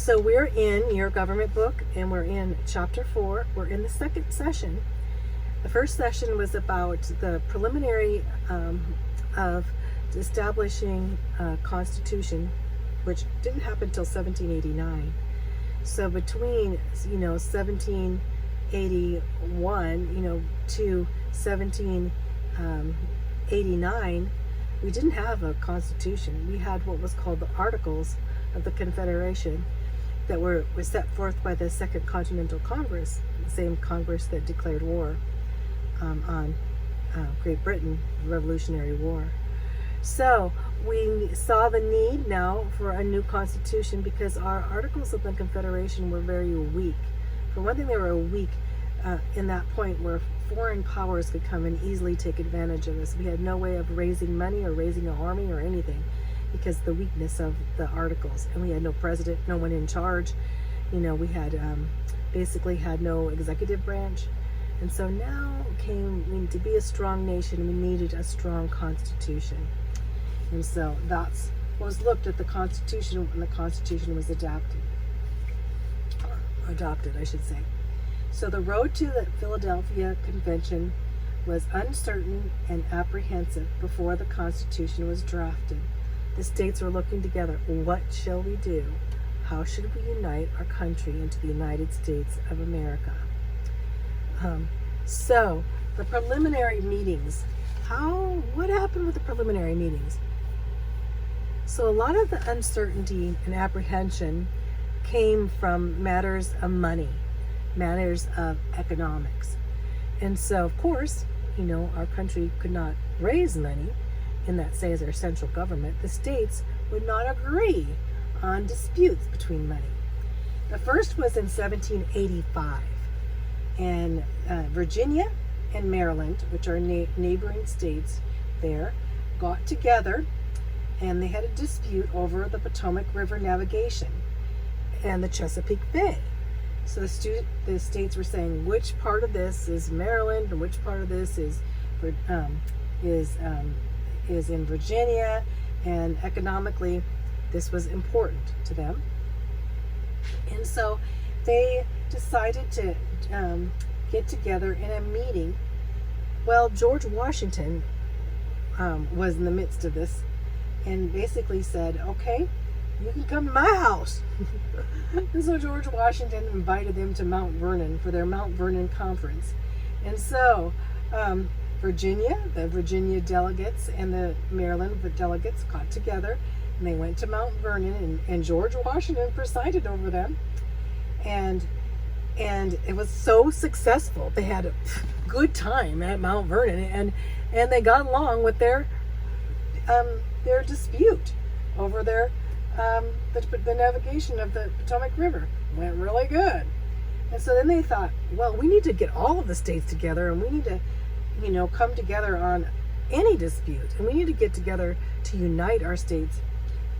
So we're in your government book, and we're in chapter 4. We're in the second session. The first session was about the preliminary of establishing a constitution, which didn't happen until 1789. So between 1781 to 1789, we didn't have a constitution. We had what was called the Articles of the Confederation that were set forth by the Second Continental Congress, the same Congress that declared war on Great Britain, the Revolutionary War. So we saw the need now for a new constitution because our Articles of the Confederation were very weak. For one thing, they were weak in that point where foreign powers could come and easily take advantage of us. We had no way of raising money or raising an army or anything because of the weakness of the Articles. And we had no president, no one in charge. We had basically had no executive branch. And so now to be a strong nation, we needed a strong constitution. And so that's what was looked at the Constitution when the Constitution was adopted, I should say. So the road to the Philadelphia Convention was uncertain and apprehensive before the Constitution was drafted. The states were looking together. What shall we do? How should we unite our country into the United States of America? So the preliminary meetings. What happened with the preliminary meetings? So a lot of the uncertainty and apprehension came from matters of money, matters of economics. And so, of course, our country could not raise money in that, say, as our central government. The states would not agree on disputes between money. The first was in 1785. And Virginia and Maryland, which are neighboring states there, got together and they had a dispute over the Potomac River navigation and the Chesapeake Bay. So the states were saying which part of this is Maryland and which part of this is in Virginia, and economically this was important to them. And so they decided to get together in a meeting. Well, George Washington was in the midst of this and basically said, okay, you can come to my house. And so George Washington invited them to Mount Vernon for their Mount Vernon conference. And so the Virginia delegates and the Maryland delegates got together and they went to Mount Vernon, and George Washington presided over them. And it was so successful. They had a good time at Mount Vernon, and they got along with their dispute over the navigation of the Potomac River. Went really good. And so then they thought, well, we need to get all of the states together, and we need to, come together on any dispute, and we need to get together to unite our states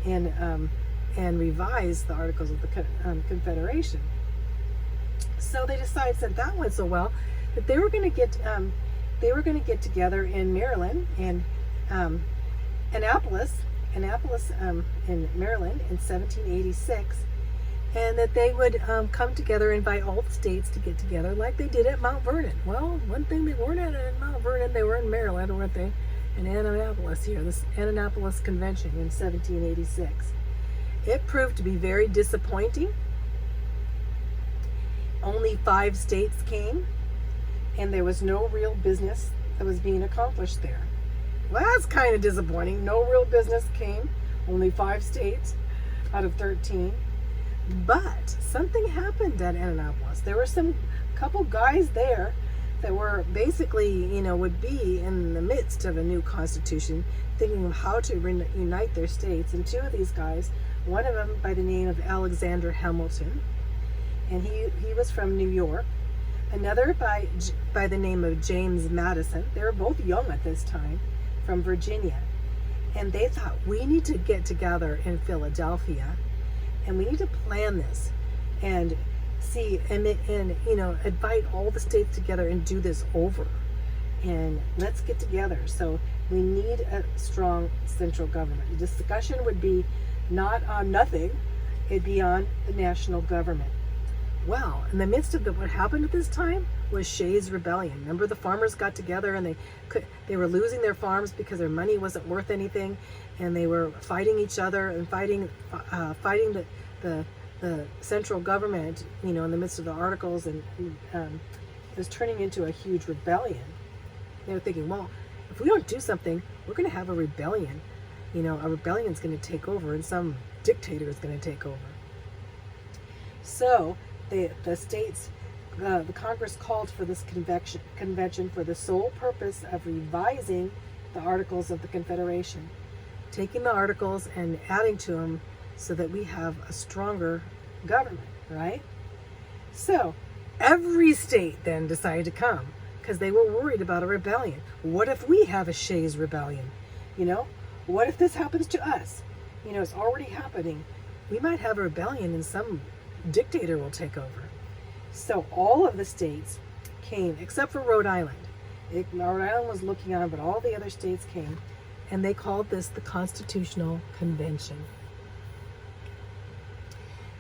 and revise the Articles of the Confederation. So they decided, since that went so well, that they were going to get together in Maryland and Annapolis in Maryland in 1786, and that they would come together, invite all the states to get together like they did at Mount Vernon. Well, one thing, they weren't at Mount Vernon, they were in Maryland, weren't they? In Annapolis here, this Annapolis Convention in 1786. It proved to be very disappointing. Only 5 states came, and there was no real business that was being accomplished there. Well, that's kind of disappointing. No real business came, only 5 states out of 13. But something happened at Annapolis. There were couple guys there that were basically, would be in the midst of a new constitution, thinking of how to unite their states. And 2 of these guys, one of them by the name of Alexander Hamilton, and he was from New York. Another by the name of James Madison. They were both young at this time, from Virginia. And they thought, we need to get together in Philadelphia, and we need to plan this and see and invite all the states together and do this over. And let's get together. So we need a strong central government. The discussion would be not on nothing. it beyond the national government. Well, in the midst of what happened at this time was Shays' Rebellion. Remember, the farmers got together and they were losing their farms because their money wasn't worth anything, and they were fighting each other and fighting the central government. In the midst of the articles, and it was turning into a huge rebellion. They were thinking, well, if we don't do something, we're going to have a rebellion. A rebellion is going to take over, and some dictator is going to take over. So the states, the Congress called for this convention for the sole purpose of revising the Articles of the Confederation, taking the articles and adding to them so that we have a stronger government, right? So every state then decided to come because they were worried about a rebellion. What if we have a Shays' Rebellion? What if this happens to us? It's already happening. We might have a rebellion and some dictator will take over. So all of the states came, except for Rhode Island. Rhode Island was looking on, but all the other states came, and they called this the Constitutional Convention.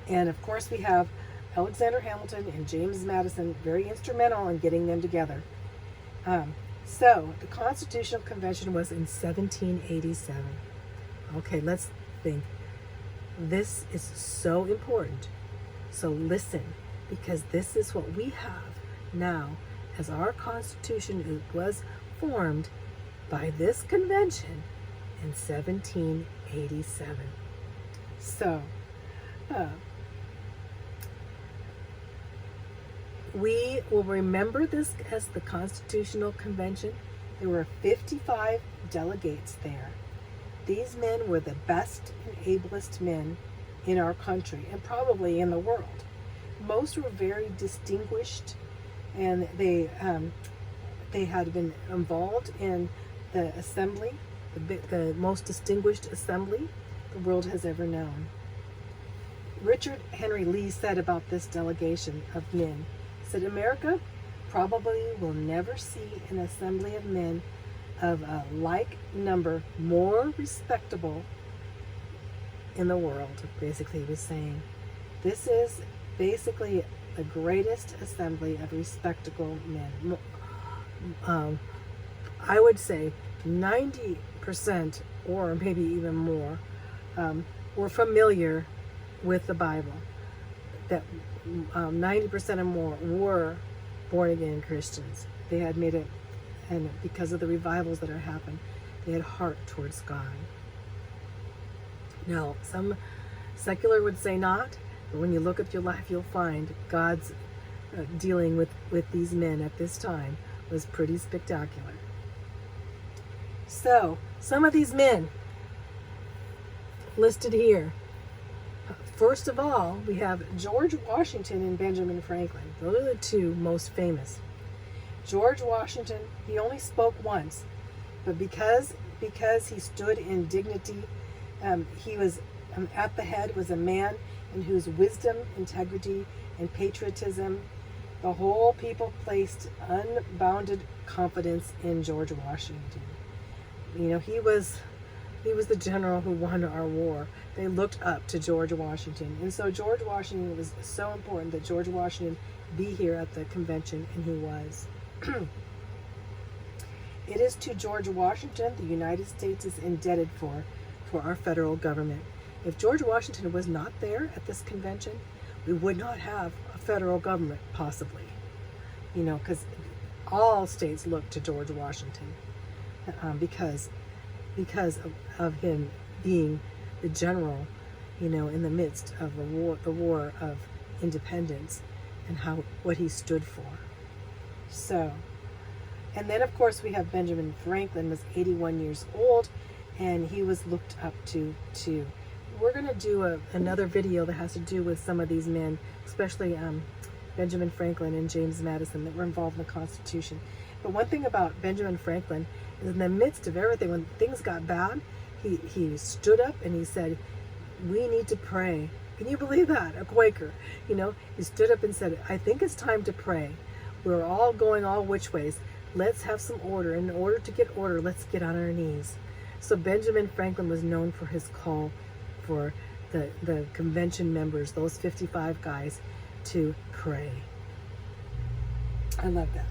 And of course we have Alexander Hamilton and James Madison very instrumental in getting them together. So the Constitutional Convention was in 1787. Okay, let's think. This is so important. So listen, because this is what we have now as our Constitution was formed by this convention in 1787. So, we will remember this as the Constitutional Convention. There were 55 delegates there. These men were the best and ablest men in our country and probably in the world. Most were very distinguished, and they had been involved in the assembly, the most distinguished assembly the world has ever known. Richard Henry Lee said about this delegation of men, said, America probably will never see an assembly of men of a like number more respectable in the world. Basically, he was saying, this is basically the greatest assembly of respectable men. I would say 90% or maybe even more were familiar with the Bible. That 90% or more were born again Christians. They had made it, and because of the revivals that are happening, they had heart towards God. Now, some secular would say not, but when you look at your life, you'll find God's dealing with these men at this time was pretty spectacular. So, some of these men listed here. First of all, we have George Washington and Benjamin Franklin. Those are the two most famous. George Washington, he only spoke once, but because he stood in dignity, he was at the head, was a man in whose wisdom, integrity, and patriotism the whole people placed unbounded confidence in George Washington. He was the general who won our war. They looked up to George Washington. And so George Washington, was so important that George Washington be here at the convention, and he was. It is to George Washington the United States is indebted for our federal government. If George Washington was not there at this convention, we would not have a federal government, possibly. Because all states look to George Washington because of him being the general, in the midst of the war of independence, and what he stood for. So, and then of course we have Benjamin Franklin, was 81 years old, and he was looked up to too. We're going to do another video that has to do with some of these men, especially Benjamin Franklin and James Madison, that were involved in the Constitution. But one thing about Benjamin Franklin is, in the midst of everything, when things got bad, he stood up and he said, we need to pray. Can you believe that? A Quaker, he stood up and said, I think it's time to pray. We're all going all which ways. Let's have some order. In order to get order, let's get on our knees. So Benjamin Franklin was known for his call for the convention members, those 55 guys, to pray. I love that.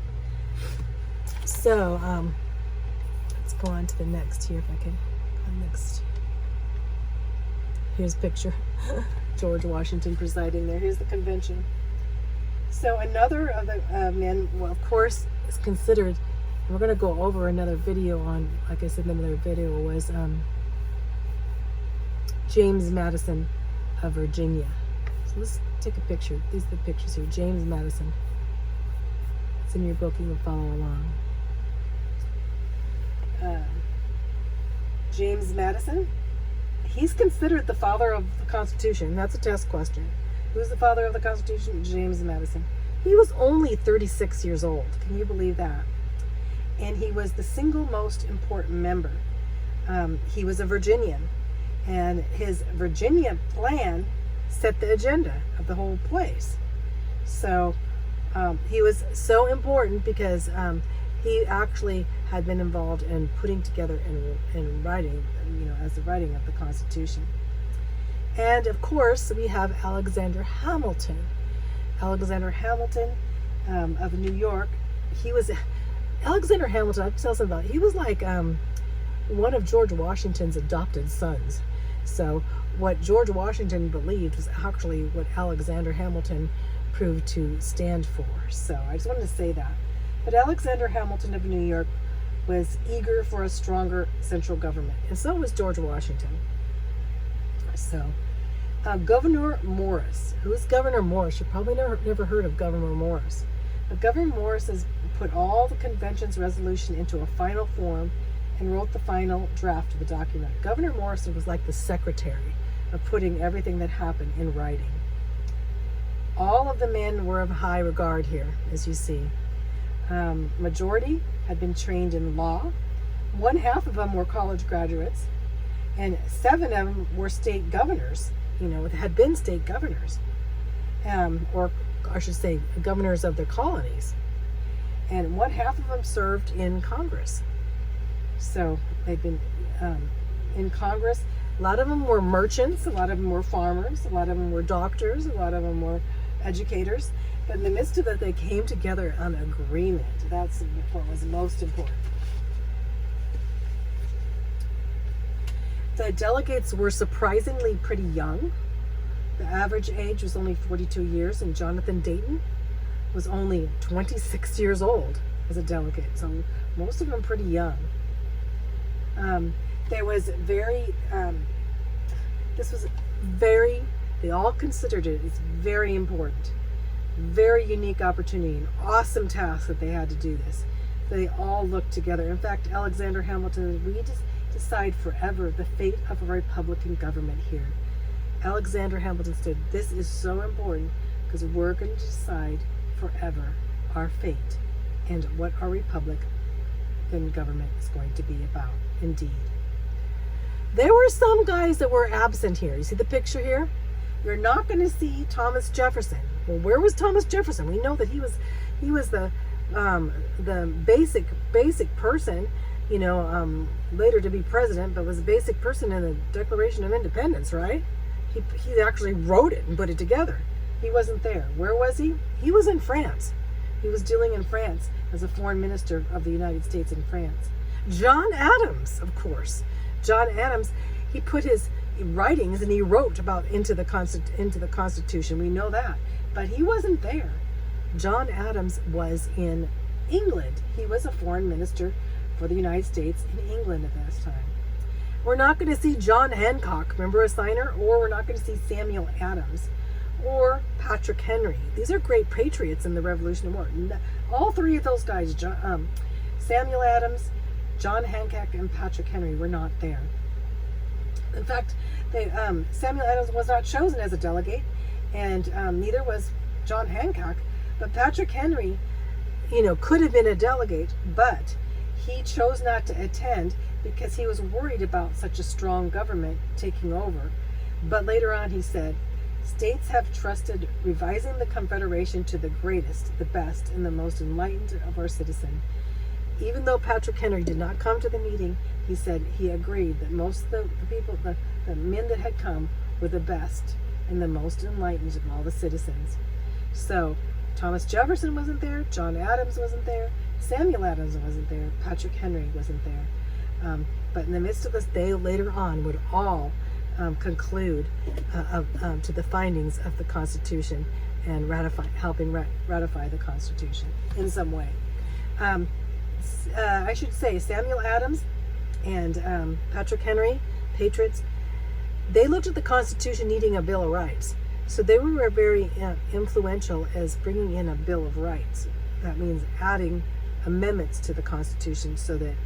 So let's go on to the next here, if I can. Next. Here's a picture. George Washington presiding there. Here's the convention. So another of the men, well, of course, is considered, we're going to go over another video on, like I said, another video was James Madison of Virginia. So let's take a picture. These are the pictures here. James Madison. It's in your book. You can follow along. James Madison. He's considered the father of the Constitution. That's a test question. Who's the father of the Constitution? James Madison. He was only 36 years old. Can you believe that? And he was the single most important member. He was a Virginian. And his Virginia plan set the agenda of the whole place. So he was so important because he actually had been involved in putting together and writing, as the writing of the Constitution. And of course, we have Alexander Hamilton. Alexander Hamilton of New York. Alexander Hamilton, I'll tell you something about it. He was like one of George Washington's adopted sons. So what George Washington believed was actually what Alexander Hamilton proved to stand for. So I just wanted to say that. But Alexander Hamilton of New York was eager for a stronger central government, and so was George Washington. So Gouverneur Morris. Who's Gouverneur Morris? You've probably never heard of Gouverneur Morris. But Gouverneur Morris has put all the convention's resolution into a final form and wrote the final draft of the document. Gouverneur Morris was like the secretary of putting everything that happened in writing. All of the men were of high regard here, as you see. Majority had been trained in law. 1/2 of them were college graduates, and 7 of them were state governors. Had been state governors, or I should say, governors of their colonies. And 1/2 of them served in Congress. So they've been in Congress. A lot of them were merchants. A lot of them were farmers. A lot of them were doctors. A lot of them were educators. But in the midst of it, they came together on agreement. That's what was most important. The delegates were surprisingly pretty young. The average age was only 42 years, and Jonathan Dayton was only 26 years old as a delegate. So most of them pretty young. There was they all considered it as very important, very unique opportunity, an awesome task that they had to do this. They all looked together. In fact, Alexander Hamilton, we just decide forever the fate of a Republican government here. Alexander Hamilton stood, this is so important because we're going to decide forever our fate and what our Republican government is going to be about, indeed. There were some guys that were absent here. You see the picture here? You're not going to see Thomas Jefferson. Well, where was Thomas Jefferson? We know that he was the basic person, later to be president, but was a basic person in the Declaration of Independence, right? He actually wrote it and put it together. He wasn't there. Where was he? He was in France. He was dealing in France as a foreign minister of the United States in France. John Adams, of course. John Adams, he put his writings and he wrote about into the Constitution. We know that. But he wasn't there. John Adams was in England. He was a foreign minister for the United States in England at that time. We're not going to see John Hancock, remember a signer? Or we're not going to see Samuel Adams or Patrick Henry. These are great patriots in the Revolutionary War. All 3 of those guys, Samuel Adams, John Hancock, and Patrick Henry, were not there. In fact, Samuel Adams was not chosen as a delegate, and neither was John Hancock. But Patrick Henry, could have been a delegate, but he chose not to attend because he was worried about such a strong government taking over. But later on he said, states have trusted revising the Confederation to the greatest, the best, and the most enlightened of our citizens. Even though Patrick Henry did not come to the meeting, he said he agreed that most of the people, the men that had come, were the best and the most enlightened of all the citizens. So Thomas Jefferson wasn't there, John Adams wasn't there, Samuel Adams wasn't there, Patrick Henry wasn't there. But in the midst of this, they later on would all conclude to the findings of the Constitution and helping ratify the Constitution in some way. I should say Samuel Adams and Patrick Henry, patriots, they looked at the Constitution needing a Bill of Rights. So they were very influential as bringing in a Bill of Rights. That means adding amendments to the Constitution so that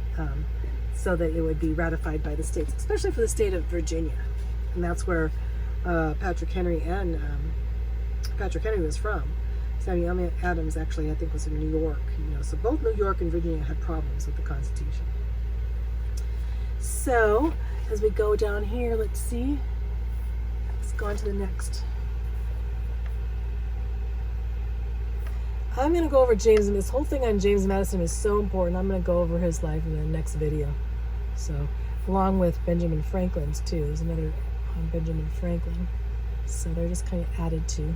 it would be ratified by the states, especially for the state of Virginia. And that's where Patrick Henry was from. Samuel Adams actually, I think, was in New York. So both New York and Virginia had problems with the Constitution. So as we go down here, let's see. Let's go on to the next. I'm going to go over James, and this whole thing on James Madison is so important. I'm going to go over his life in the next video. So, along with Benjamin Franklin's too. There's another on Benjamin Franklin. So they're just kind of added to.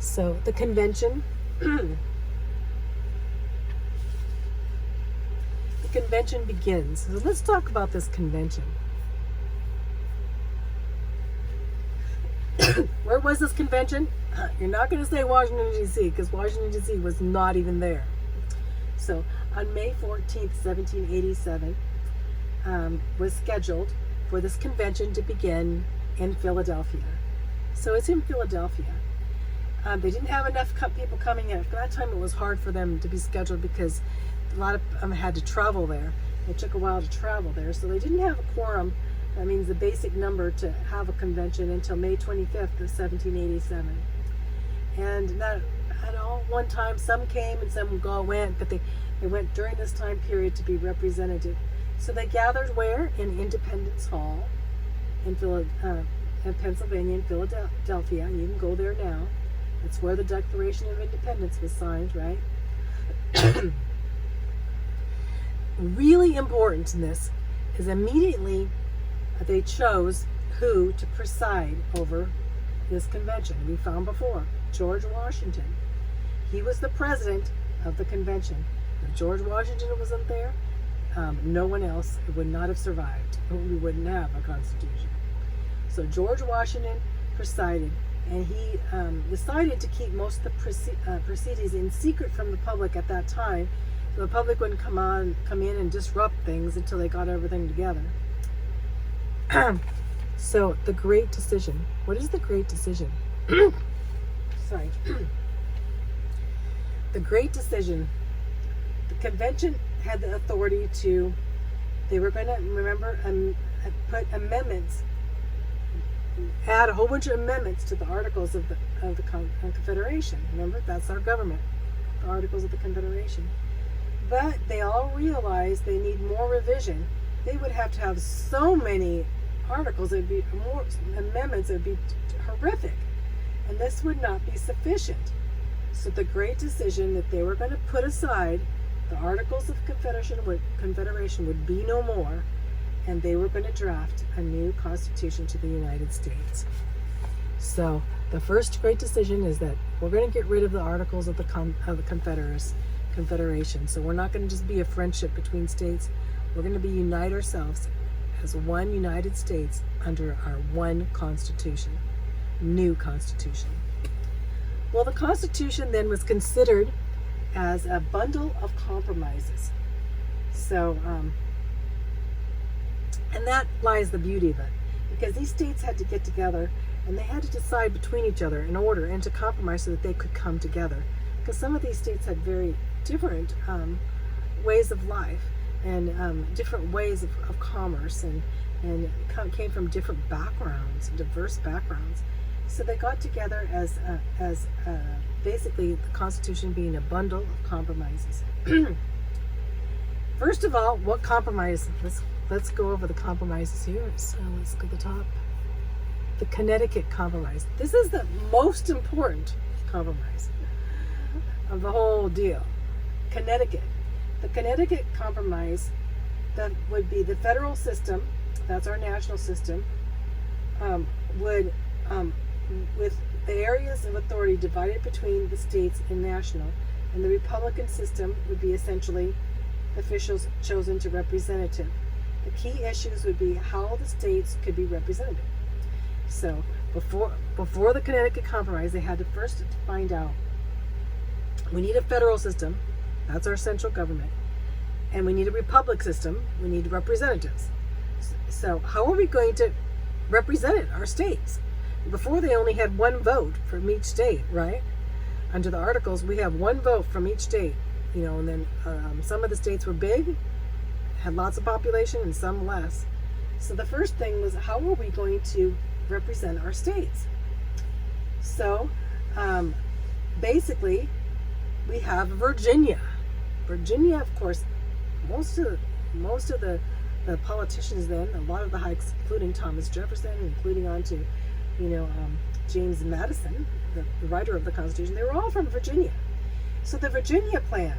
So the convention. The convention begins. So let's talk about this convention. Where was this convention? You're not going to say Washington, D.C., because Washington, D.C. was not even there. So on May 14th, 1787, was scheduled for this convention to begin in Philadelphia. So it's in Philadelphia. They didn't have enough people coming in. At that time, it was hard for them to be scheduled because a lot of them had to travel there. It took a while to travel there, so they didn't have a quorum. That means the basic number to have a convention until May 25th of 1787. And that at all one time, some came and some went, but they went during this time period to be represented. So they gathered where? In Independence Hall in Pennsylvania, in Philadelphia. You can go there now. That's where the Declaration of Independence was signed, right? Really important in this is immediately they chose who to preside over this convention. We found before, George Washington. He was the president of the convention. If George Washington wasn't there, no one else would not have survived. We wouldn't have a constitution. So George Washington presided, and he decided to keep most of the proceedings in secret from the public at that time, so the public wouldn't come in and disrupt things until they got everything together. So the Great Decision. What is the Great Decision? Sorry. The Great Decision. The convention had the authority to, they were going to, remember, put amendments, add a whole bunch of amendments to the Articles of the Confederation. Remember, that's our government, the Articles of the Confederation. But they all realized they need more revision. They would have to have so many articles, it'd be more amendments, it would be horrific. And this would not be sufficient. So the Great Decision that they were going to put aside, the Articles of Confederation would be no more, and they were going to draft a new constitution to the United States. So the first Great Decision is that we're going to get rid of the Articles of the Confederation. So we're not going to just be a friendship between states. We're going to unite ourselves as one United States under our one Constitution, new Constitution. Well, the Constitution then was considered as a bundle of compromises. So, and that lies the beauty of it, because these states had to get together and they had to decide between each other in order and to compromise so that they could come together. Because some of these states had very different ways of life and different ways of commerce and came from different backgrounds, diverse backgrounds. So they got together as basically the Constitution being a bundle of compromises. First of all, what compromise? Let's go over the compromises here. So let's go to the top. The Connecticut Compromise. This is the most important compromise of the whole deal. Connecticut. The Connecticut Compromise, that would be the federal system, that's our national system, would, with the areas of authority divided between the states and national, and the Republican system would be essentially officials chosen to representative. The key issues would be how the states could be represented. So before the Connecticut Compromise, they had to first find out, we need a federal system, that's our central government, and we need a republic system, we need representatives. So how are we going to represent our states? Before, they only had one vote from each state, right? Under the Articles, we have one vote from each state, and then some of the states were big, had lots of population, and some less. So the first thing was, how are we going to represent our states? So basically, we have Virginia. Virginia, of course, most of the politicians then, a lot of the hikes, including Thomas Jefferson, including on to, James Madison, the writer of the Constitution, they were all from Virginia. So the Virginia plan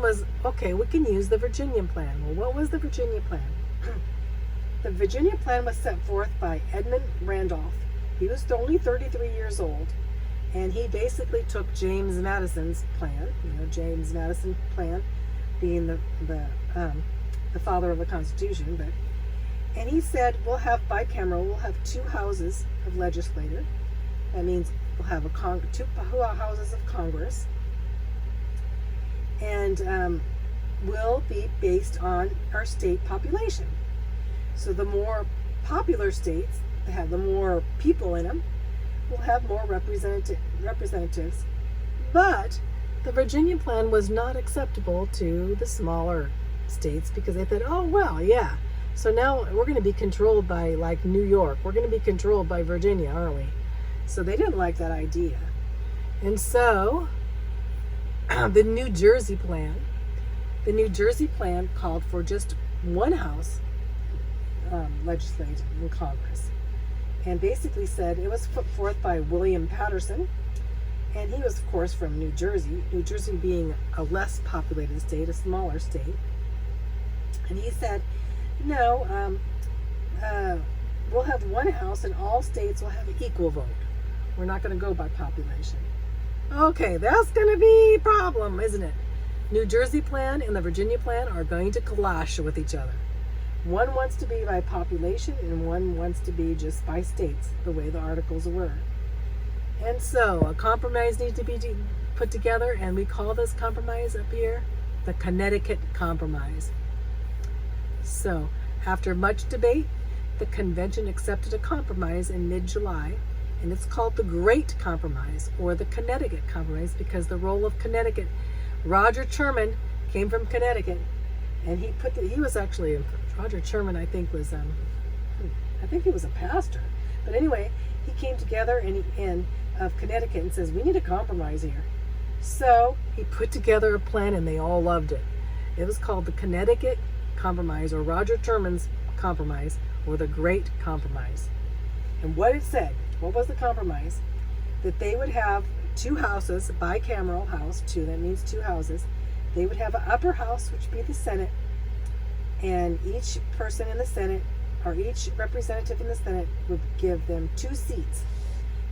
was, okay, we can use the Virginia plan. Well, what was the Virginia plan? The Virginia plan was set forth by Edmund Randolph. He was only 33 years old, and he basically took James Madison's plan, James Madison plan being the father of the Constitution, and he said, we'll have bicameral, we'll have two houses of legislature. That means we'll have two houses of Congress, and will be based on our state population. So the more popular states, that have the more people in them, will have more representatives. But the Virginia plan was not acceptable to the smaller states, because they thought, oh, well, yeah, so now we're going to be controlled by, like, New York. We're going to be controlled by Virginia, aren't we? So they didn't like that idea. And so the New Jersey plan called for just one house legislative in Congress, and basically said, it was put forth by William Patterson, and he was, of course, from New Jersey being a less populated state, a smaller state. And he said, no, we'll have one house and all states will have an equal vote. We're not going to go by population. Okay, that's going to be a problem, isn't it? New Jersey plan and the Virginia plan are going to clash with each other. One wants to be by population and one wants to be just by states, the way the Articles were. And so a compromise needs to be put together, and we call this compromise up here the Connecticut Compromise. So after much debate, the convention accepted a compromise in mid-July, and it's called the Great Compromise, or the Connecticut Compromise, because the role of Connecticut, Roger Sherman came from Connecticut, and he was actually, Roger Sherman, I think was he was a pastor, but anyway, he came together of Connecticut and says, we need a compromise here. So he put together a plan, and they all loved it. It was called the Connecticut Compromise, or Roger Sherman's Compromise, or the Great Compromise. And what it said, what was the compromise? That they would have two houses, bicameral house, that means two houses. They would have an upper house, which would be the Senate, and each person in the Senate, or each representative in the Senate, would give them 2 seats.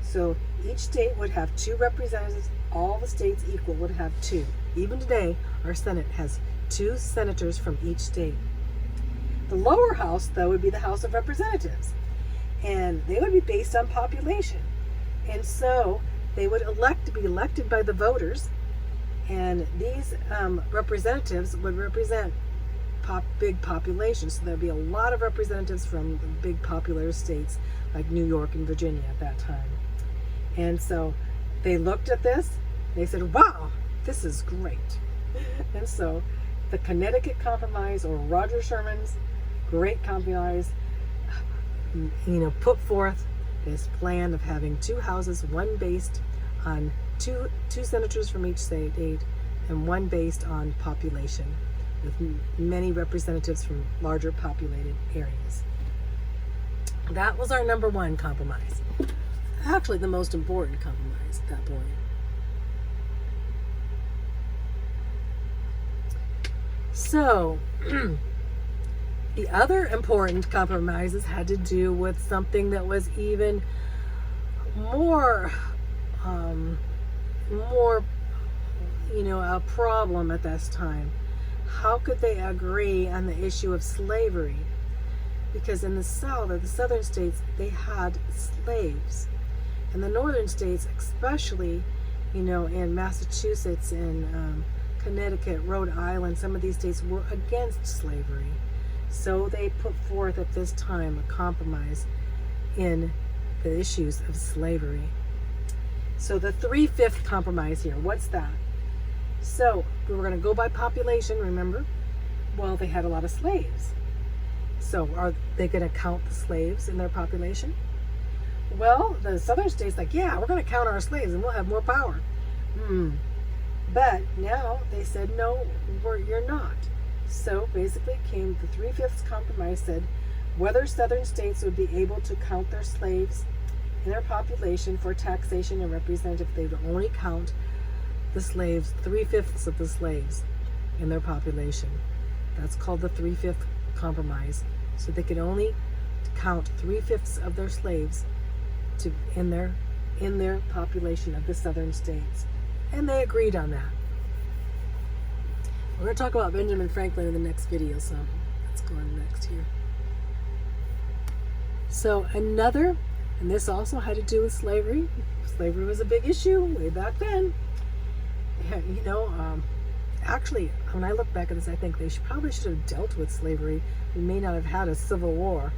So each state would have 2 representatives. All the states equal would have 2. Even today, our Senate has 2 senators from each state. The lower house, though, would be the House of Representatives, and they would be based on population. And so they would be elected by the voters, and these representatives would represent big populations. So there'd be a lot of representatives from the big popular states like New York and Virginia at that time. And so they looked at this, they said, wow, this is great. And so the Connecticut Compromise, or Roger Sherman's Great Compromise, put forth this plan of having 2 houses, one based on two senators from each state, and one based on population, with many representatives from larger populated areas. That was our number 1 compromise. Actually, the most important compromise at that point. So, The other important compromises had to do with something that was even more, more, a problem at this time. How could they agree on the issue of slavery? Because in the South, or the southern states, they had slaves. In the northern states, especially, in Massachusetts and Connecticut, Rhode Island, some of these states were against slavery. So they put forth at this time a compromise in the issues of slavery. So the 3/5 compromise here, what's that? So we were going to go by population, remember? Well, they had a lot of slaves. So are they going to count the slaves in their population? Well, the southern states like, yeah, we're going to count our slaves and we'll have more power. But now they said, no, you're not. So basically came the 3/5 compromise, said whether southern states would be able to count their slaves in their population for taxation and representative, they would only count the slaves, 3/5 of the slaves in their population. That's called the 3/5 compromise. So they could only count 3/5 of their slaves in their population of the southern states. And they agreed on that. We're going to talk about Benjamin Franklin in the next video, so let's go on next here. So and this also had to do with slavery. Slavery was a big issue way back then. Actually, when I look back at this, I think they probably should have dealt with slavery. We may not have had a civil war,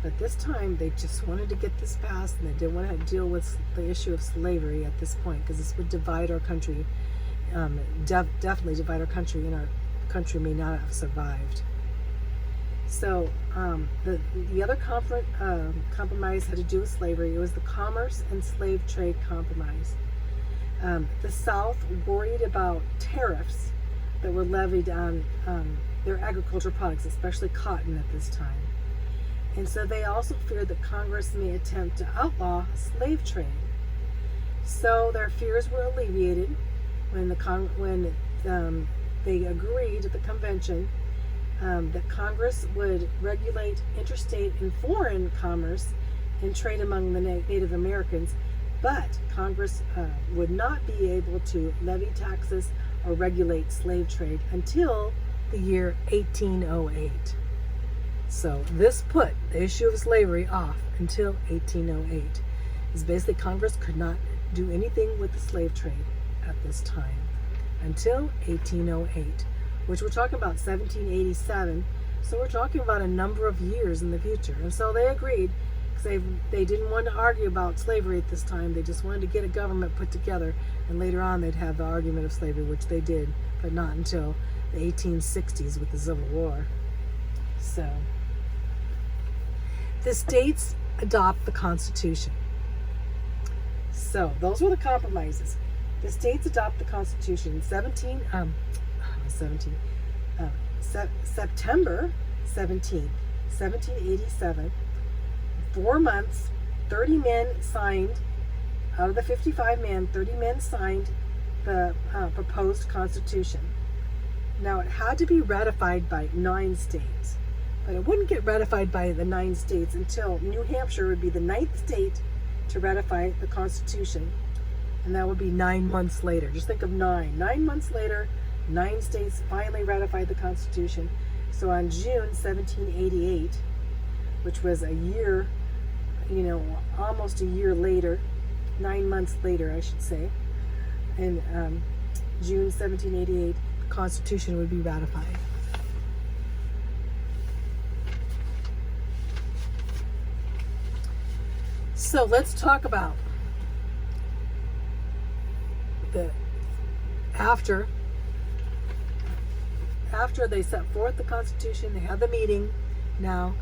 but this time they just wanted to get this passed, and they didn't want to deal with the issue of slavery at this point, because this would divide our country, definitely divide our country, and our country may not have survived. So the other compromise had to do with slavery. It was the Commerce and Slave Trade Compromise. The South worried about tariffs that were levied on their agricultural products, especially cotton at this time. And so they also feared that Congress may attempt to outlaw slave trade. So their fears were alleviated when they agreed at the convention that Congress would regulate interstate and foreign commerce and trade among the Native Americans, but Congress would not be able to levy taxes or regulate slave trade until the year 1808. So this put the issue of slavery off until 1808. It's basically Congress could not do anything with the slave trade at this time until 1808, which we're talking about 1787. So we're talking about a number of years in the future. And so they agreed, because they didn't want to argue about slavery at this time. They just wanted to get a government put together, and later on they'd have the argument of slavery, which they did, but not until the 1860s with the Civil War. So the states adopt the Constitution. So those were the compromises. The states adopt the Constitution September 17th, 1787. 4 months, 30 men signed. Out of the 55 men, 30 men signed the proposed Constitution. Now, it had to be ratified by 9 states, but it wouldn't get ratified by the 9 states until New Hampshire would be the 9th state to ratify the Constitution, and that would be 9 months later. Just think of 9. 9 months later, 9 states finally ratified the Constitution. So on June 1788, which was a year, almost a year later, 9 months later, I should say, in June 1788, the Constitution would be ratified. So let's talk about after they set forth the Constitution, they had the meeting now,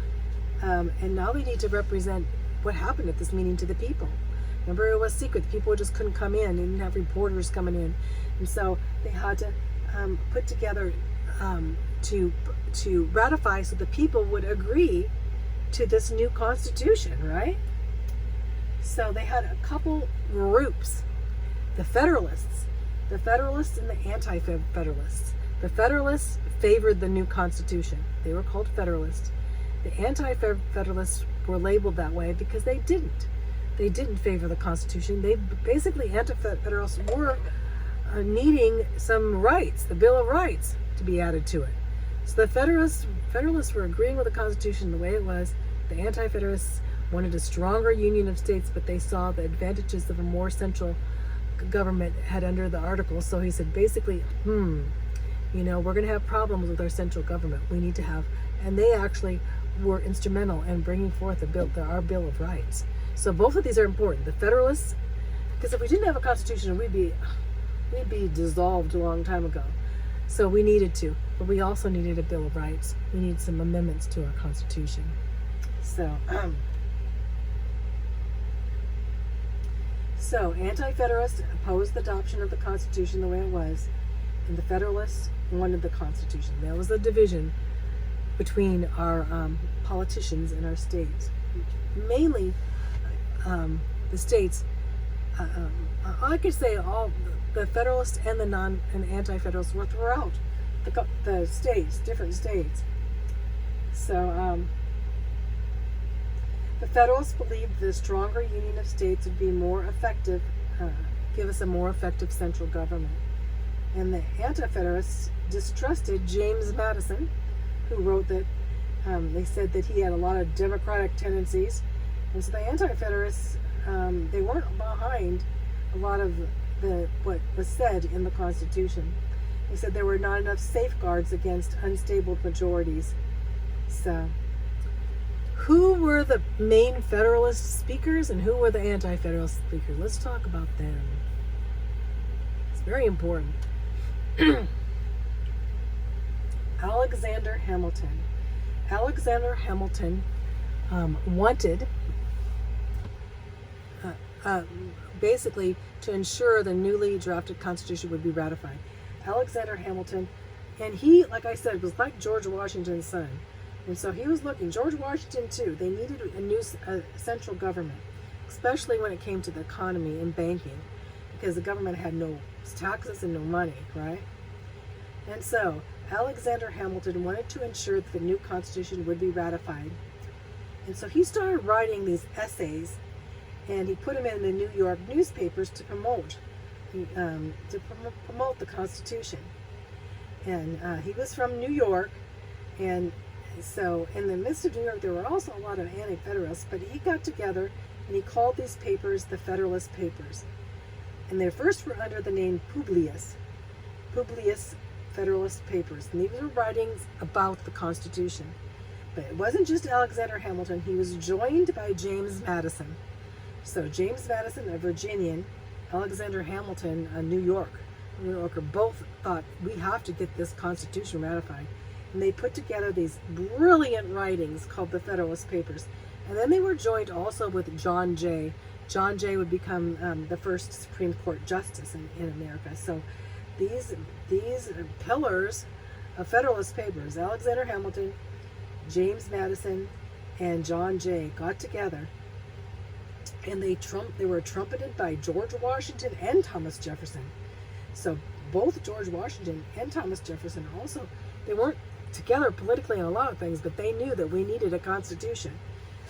and now they need to represent what happened at this meeting to the people. Remember, it was secret. The people just couldn't come in. They didn't have reporters coming in. And so they had to put together to ratify so the people would agree to this new Constitution, right? So they had a couple groups, the Federalists and the Anti-Federalists. The Federalists favored the new Constitution. They were called Federalists. The Anti-Federalists were labeled that way because they didn't. They didn't favor the Constitution. They basically, Anti-Federalists were needing some rights, the Bill of Rights, to be added to it. So the Federalists were agreeing with the Constitution the way it was. The Anti-Federalists wanted a stronger union of states, but they saw the advantages of a more central government had under the Articles. So he said, basically, we're going to have problems with our central government. We need to have, and they actually were instrumental in bringing forth our Bill of Rights. So both of these are important. The Federalists, because if we didn't have a Constitution, we'd be dissolved a long time ago. So we needed to, but we also needed a Bill of Rights. We need some amendments to our Constitution. So Anti-Federalists opposed the adoption of the Constitution the way it was, and the Federalists wanted the Constitution. There was a division between our politicians in our states. Mainly the states, I could say all the Federalists and the Anti-Federalists were throughout the states, different states. So the Federalists believed the stronger union of states would be more effective, give us a more effective central government. And the Anti-Federalists distrusted James Madison, who wrote that they said that he had a lot of democratic tendencies. And so the Anti-Federalists, they weren't behind a lot of what was said in the Constitution. They said there were not enough safeguards against unstable majorities. So who were the main Federalist speakers and who were the Anti-Federalist speakers? Let's talk about them. It's very important. Alexander Hamilton. Alexander Hamilton wanted basically to ensure the newly drafted Constitution would be ratified. Alexander Hamilton, and he, like I said, was like George Washington's son. And so he was looking, George Washington too, they needed a new central government, especially when it came to the economy and banking, because the government had no taxes and no money, right? And so Alexander Hamilton wanted to ensure that the new Constitution would be ratified. And so he started writing these essays, and he put them in the New York newspapers to promote the Constitution. And he was from New York, and so in the midst of New York, there were also a lot of Anti-Federalists, but he got together and he called these papers the Federalist Papers. And they first were under the name Publius Federalist Papers. And these were writings about the Constitution. But it wasn't just Alexander Hamilton. He was joined by James Madison. So James Madison, a Virginian, Alexander Hamilton, a New Yorker, both thought, we have to get this Constitution ratified. And they put together these brilliant writings called the Federalist Papers. And then they were joined also with John Jay. John Jay would become the first Supreme Court justice in America. So these pillars of Federalist Papers, Alexander Hamilton, James Madison, and John Jay got together, and they were trumpeted by George Washington and Thomas Jefferson. So both George Washington and Thomas Jefferson also, they weren't together politically on a lot of things, but they knew that we needed a Constitution.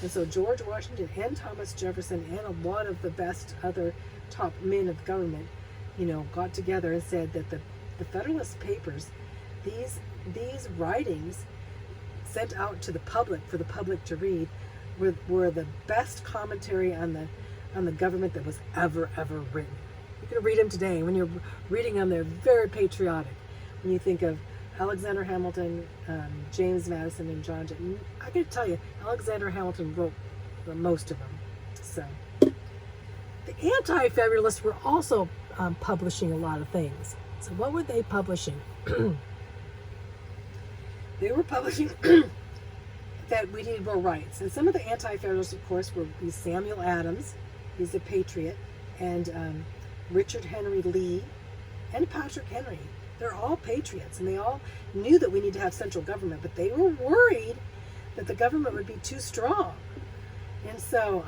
And so George Washington and Thomas Jefferson and a lot of the best other top men of government, got together and said that the Federalist Papers, these writings sent out to the public for the public to read, were the best commentary on the government that was ever written. You can read them today. When you're reading them, they're very patriotic. When you think of Alexander Hamilton, James Madison, and John Jay, I can tell you, Alexander Hamilton wrote most of them. So the Anti-Federalists were also publishing a lot of things. So what were they publishing? They were publishing that we needed more rights. And some of the Anti-Federalists, of course, were Samuel Adams, he's a patriot, and Richard Henry Lee, and Patrick Henry. They're all patriots, and they all knew that we need to have central government, but they were worried that the government would be too strong. And so,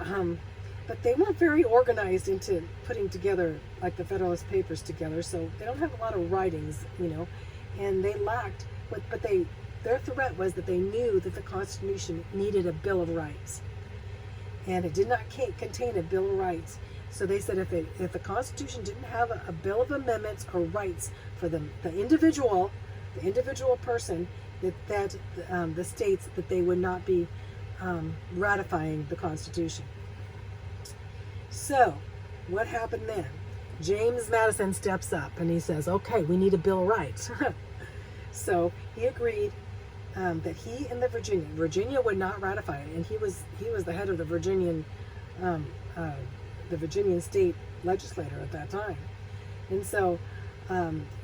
but they weren't very organized into putting together, like the Federalist Papers together, so they don't have a lot of writings, and they lacked but their threat was that they knew that the Constitution needed a Bill of Rights, and it did not contain a Bill of Rights. So they said if the Constitution didn't have a Bill of Amendments or rights for the individual person, that the states, that they would not be ratifying the Constitution. So what happened then? James Madison steps up and he says, okay, we need a Bill of Rights. So he agreed that he and Virginia would not ratify it, and he was the head of the Virginian state legislator at that time. And so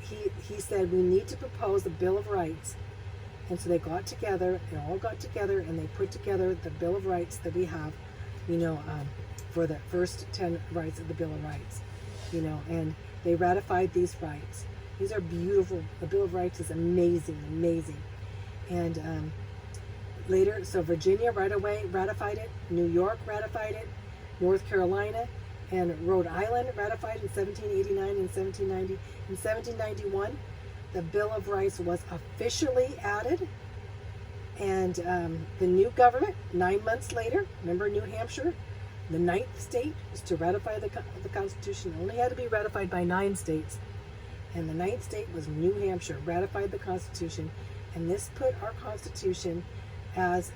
he said, we need to propose a Bill of Rights. And so they all got together, and they put together the Bill of Rights that we have, for the first 10 rights of the Bill of Rights, and they ratified these rights. These are beautiful. The Bill of Rights is amazing. And later, so Virginia right away ratified it, New York ratified it, North Carolina and Rhode Island ratified in 1789 and 1790. In 1791, the Bill of Rights was officially added, and the new government, 9 months later, remember New Hampshire, the 9th state was to ratify the Constitution. It only had to be ratified by 9 states, and the 9th state was New Hampshire, ratified the Constitution, and this put our Constitution as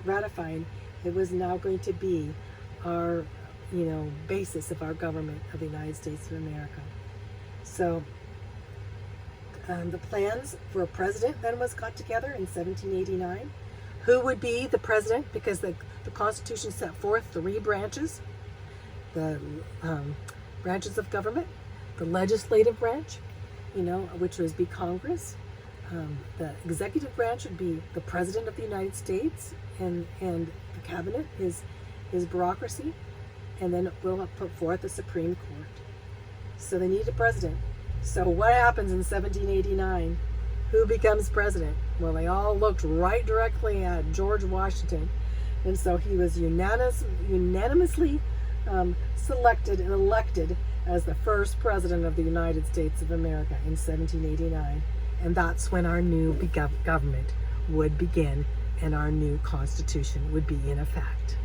ratified. It was now going to be our basis of our government of the United States of America. So the plans for a president then got together in 1789. Who would be the president? Because the Constitution set forth 3 branches, the branches of government, the legislative branch, which would be Congress. The executive branch would be the President of the United States, and the cabinet is bureaucracy, and then we'll put forth the Supreme Court. So they need a president. So what happens in 1789? Who becomes president? Well, they all looked right directly at George Washington, and so he was unanimously selected and elected as the first president of the United States of America in 1789. And that's when our new government would begin and our new Constitution would be in effect.